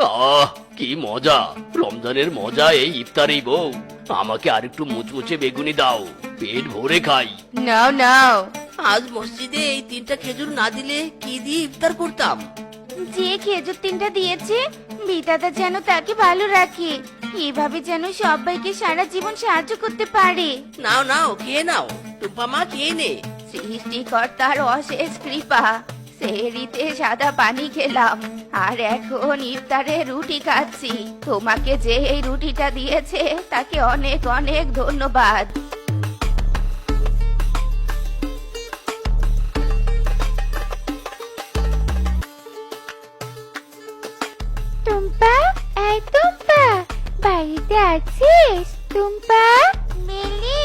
আহ, কি মজা! রমজানের মজা এই ইফতারেই বউ। আমাকে আরেকটু মুচমুচে বেগুনি দাও, পেট ভরে খাই। নাও নাও। আজ মসজিদে এই 3টা খেজুর না দিলে কি দিয়ে ইফতার করতাম? যে খেজুর 3টা দিয়েছে, বিধাতা যেন তাকে ভালো রাখে, এভাবে যেন সবাইকে সারা জীবন সাহায্য করতে পারে। নাও নাও, খেয়ে নাও। টুম্পা মা, খেয়ে নে। সৃষ্টিকর্তার অশেষ কৃপা, সেহরিতে সাদা পানি খেলাম, আর এখন ইফতারে রুটি খাচ্ছি। তোমাকে যে এই রুটিটা দিয়েছে তাকে অনেক অনেক ধন্যবাদ। টুম্পা, এই টুম্পা, বাড়িতে আছিস? টুম্পা, মিলি,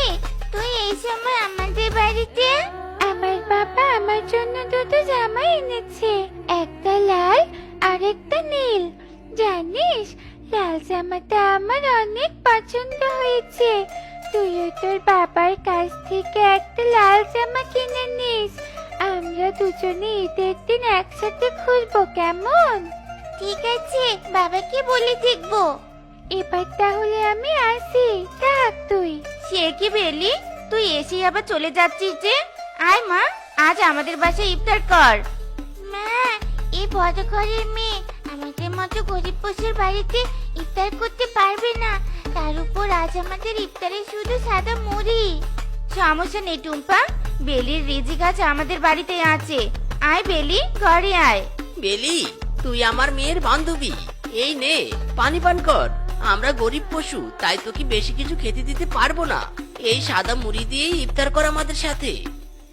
তুই এই সময় আমাদের বাড়িতে? আমার বাবা আমার জন্য দুটো জামা এনেছে, একটা লাল আর একটা নীল। জানিস, লাল জামাটা আমার অনেক পছন্দ হয়েছে। তুইও তোর বাবার কাছ থেকে একটা লাল জামা কিনে নিস। আমরা দুজনে ঈদের দিন একসাথে খুলবো, কেমন? ঠিক আছে, বাবাকে বলে দেখবো। এবার তাহলে আমি আসি, থাক তুই। সে কি বেলি, তুই এসে আবার চলে যাচ্ছিস যে? আয় মা, আজ আমাদের বাসায় ইফতার কর। মা, এই বড় ঘরের মেয়ে আমাদের মতো গরিব পশুর বাড়িতে ইফতার করতে পারবে না, তার উপর আজ আমাদের ইফতারে শুধু সাদা মুড়ি। সমস্যা নেই টুম্পা, বেলির রিজিক আজ আমাদের বাড়িতে আছে। আয় বেলি, ঘরে আয়। বেলি, তুই আমার মেয়ের বান্ধবী। এই নে, পানি পান কর। আমরা গরিব পশু, তাই তোকে বেশি কিছু খেতে দিতে পারবো না। এই সাদা মুড়ি দিয়েই ইফতার কর আমাদের সাথে।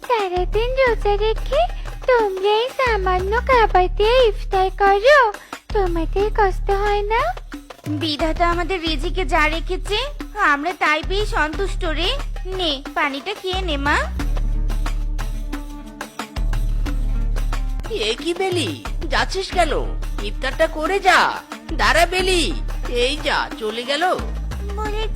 সারাদিন রোজা রেখে তোমরা এই সামান্য খাবার দিয়ে ইফতার করো, তোমাদের কষ্ট হয় না? বিধাতা আমাদের রিজিকে যা রেখেছে আমরা তাই পেয়ে সন্তুষ্ট রে। নে, পানিটা খেয়ে নে মা। এ কি বেলি, যাচ্ছিস কেন? ইফতারটা করে যা। দাঁড়া বেলি, এই যা, চলে গেল। বলেছি